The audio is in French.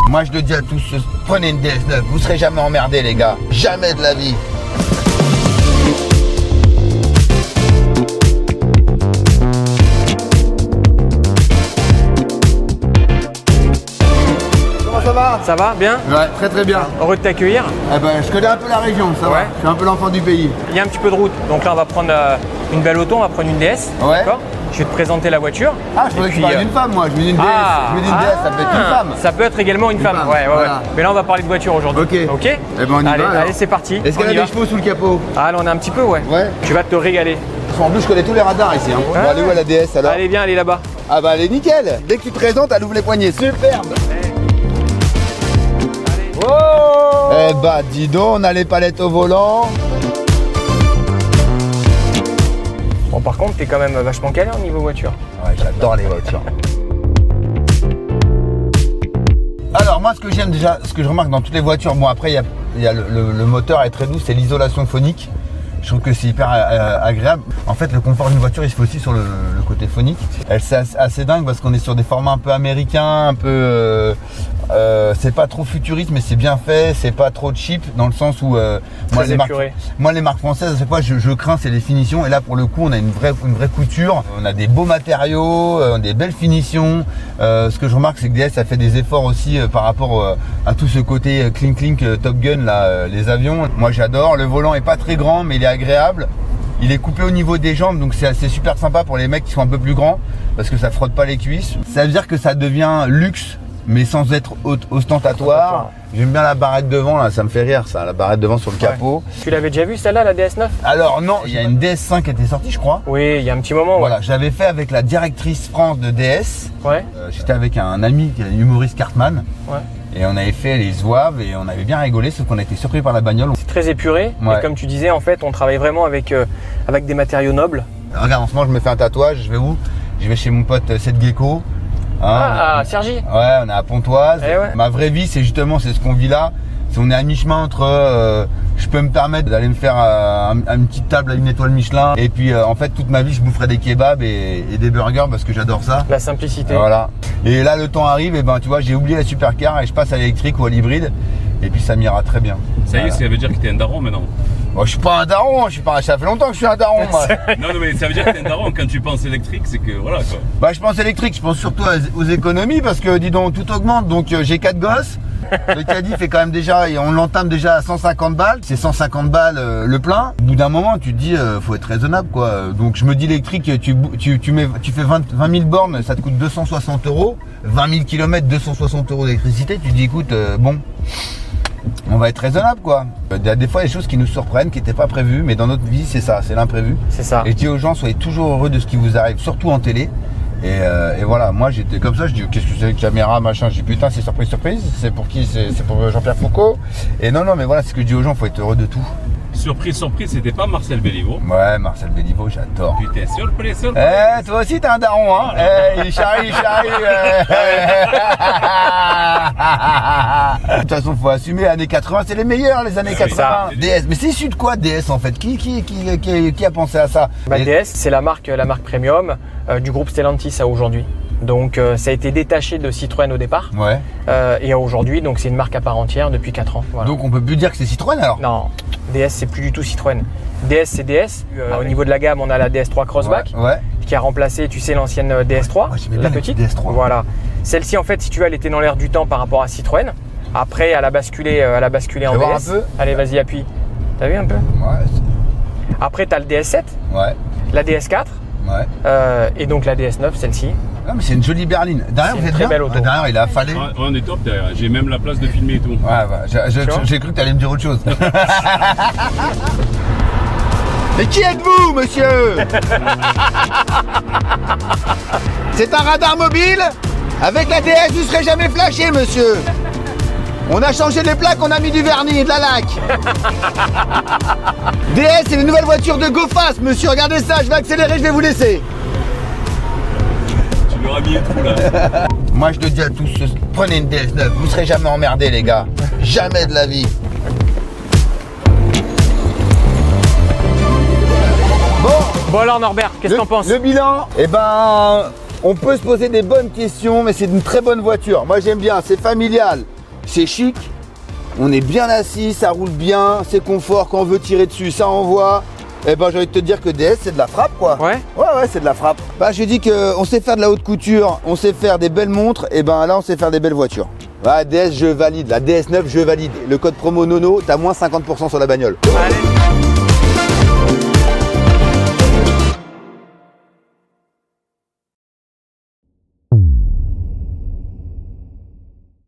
Moi je le dis à tous, prenez une DS9, vous serez jamais emmerdés les gars. Jamais de la vie. Ça va? Ça va, bien? Ouais, très très bien. Heureux de t'accueillir. Eh ben, je connais un peu la région, ça va. Je suis un peu l'enfant du pays. Il y a un petit peu de route, donc là on va prendre une belle auto, on va prendre une DS. Ouais. D'accord. Je vais te présenter la voiture. Ah, je croyais que tu parlais d'une femme, moi. Je me dis une DS, ça peut être une femme. Ça peut être également une femme. Ouais. Mais là on va parler de voiture aujourd'hui. Ok. Eh ben on y va. Allez, c'est parti. Est-ce qu'elle a des chevaux sous le capot? Ah, là on a un petit peu, ouais. Tu vas te régaler. En plus, je connais tous les radars ici. Hein. Bon, allez où la DS alors? Allez, viens, elle est là-bas. Ah bah elle est nickel. Dès que tu te présentes, elle ouvre les poignets. Superbe. Oh! Eh bah dis donc, on a les palettes au volant. Bon, par contre, t'es quand même vachement calé au niveau voiture. Ouais, j'adore les voitures. Alors moi, ce que j'aime déjà, ce que je remarque dans toutes les voitures, bon après il y a le moteur est très doux, c'est l'isolation phonique. Je trouve que c'est hyper agréable. En fait, le confort d'une voiture, il se fait aussi sur le côté phonique. C'est assez dingue parce qu'on est sur des formats un peu américains, un peu... c'est pas trop futuriste, mais c'est bien fait. C'est pas trop cheap dans le sens où... moi, les marques françaises, à chaque fois, je crains, c'est les finitions. Et là, pour le coup, on a une vraie couture. On a des beaux matériaux, des belles finitions. Ce que je remarque, c'est que DS a fait des efforts aussi par rapport à tout ce côté clink Top Gun, là, les avions. Moi, j'adore. Le volant est pas très grand, mais il est agréable. Il est coupé au niveau des jambes, donc c'est super sympa pour les mecs qui sont un peu plus grands parce que ça frotte pas les cuisses. Ça veut dire que ça devient luxe, mais sans être ostentatoire. J'aime bien la barrette devant, là, ça me fait rire ça, la barrette devant sur le capot. Tu l'avais déjà vu celle-là, la DS9? Alors non, il y a une DS5 qui était sortie, je crois. Oui, il y a un petit moment. Voilà, je l'avais fait avec la directrice France de DS. Ouais. J'étais avec un ami qui est humoriste Cartman. Ouais. Et on avait fait les zouaves et on avait bien rigolé, sauf qu'on a été surpris par la bagnole. C'est très épuré. Et comme tu disais, en fait, on travaille vraiment avec des matériaux nobles. Regarde, en ce moment, je me fais un tatouage. Je vais où? Je vais chez mon pote Seth Gecko. Sergi. Ouais, on est à Pontoise. Ma vraie vie, c'est ce qu'on vit là. On est à mi-chemin entre je peux me permettre d'aller me faire une petite table à une étoile Michelin et puis en fait toute ma vie je boufferai des kebabs et des burgers parce que j'adore ça. La simplicité. Voilà. Et là le temps arrive et ben tu vois j'ai oublié la supercar et je passe à l'électrique ou à l'hybride et puis ça m'ira très bien. Ça y est, ça veut dire que t'es un daron maintenant. Bon, je suis pas un daron, ça fait longtemps que je suis un daron moi. Non mais ça veut dire que t'es un daron quand tu penses électrique, c'est que voilà quoi. Bah je pense électrique, je pense surtout aux économies parce que dis donc tout augmente donc j'ai 4 gosses. Le caddie fait quand même déjà, on l'entame déjà à 150 balles. C'est 150 balles le plein. Au bout d'un moment, tu te dis, faut être raisonnable quoi. Donc je me dis électrique, tu fais 20 000 bornes, ça te coûte 260 €. 20 000 km, 260 € d'électricité. Tu te dis, écoute, bon, on va être raisonnable quoi. Il y a des fois des choses qui nous surprennent, qui n'étaient pas prévues, mais dans notre vie, c'est ça, c'est l'imprévu. C'est ça. Et je dis aux gens, soyez toujours heureux de ce qui vous arrive, surtout en télé. Et voilà, moi j'étais comme ça, je dis qu'est-ce que c'est, caméra, machin, je dis putain c'est surprise, c'est pour qui? C'est pour Jean-Pierre Foucault. Et non, mais voilà, c'est ce que je dis aux gens, faut être heureux de tout. Surprise, c'était pas Marcel Béliveau? Ouais, Marcel Béliveau, j'adore. Putain, surprise. Toi aussi t'es un daron, hein. Il charrie. De toute façon, faut assumer, années 80, c'est les meilleurs, les années 80. DS, mais c'est issu de quoi DS en fait? Qui a pensé à ça? DS, c'est la marque premium du groupe Stellantis à aujourd'hui. Donc ça a été détaché de Citroën au départ. Ouais. Et aujourd'hui, donc c'est une marque à part entière depuis 4 ans. Voilà. Donc on peut plus dire que c'est Citroën alors? Non, DS c'est plus du tout Citroën. DS c'est DS. Au niveau de la gamme, on a la DS3 Crossback qui a remplacé, tu sais, l'ancienne DS3, la petite. DS3. Voilà. Celle-ci en fait, si tu veux, elle était dans l'air du temps par rapport à Citroën. Après, elle a basculé en DS. Allez, vas-y, appuie. T'as vu un peu? Ouais. Après, t'as le DS7. Ouais. La DS4. Ouais. Et donc la DS9, celle-ci. Non mais c'est une jolie berline. Derrière vous êtes très belle auto. Derrière il a affalé. Ouais, on est top derrière. J'ai même la place de filmer et tout. Ouais, j'ai cru que tu allais me dire autre chose. Mais qui êtes-vous, monsieur? C'est un radar mobile. Avec la DS, vous ne serez jamais flashé, monsieur. On a changé les plaques, on a mis du vernis et de la laque. DS, c'est une nouvelle voiture de GoFast, monsieur. Regardez ça, je vais accélérer, je vais vous laisser. Tu m'auras mis un trou là. Moi, je le dis à tous, prenez une DS9, vous ne serez jamais emmerdés, les gars. Jamais de la vie. Bon alors Norbert, qu'est-ce que t'en penses? Le bilan, eh ben, on peut se poser des bonnes questions, mais c'est une très bonne voiture. Moi j'aime bien, c'est familial. c'est chic, on est bien assis, ça roule bien, c'est confort, quand on veut tirer dessus, ça envoie. Eh ben j'ai envie de te dire que DS c'est de la frappe quoi. Ouais. Ouais c'est de la frappe. Bah j'ai dit qu'on sait faire de la haute couture, on sait faire des belles montres, et ben là on sait faire des belles voitures. Ouais DS je valide, la DS9 je valide. Le code promo Nono, t'as moins 50% sur la bagnole. Allez.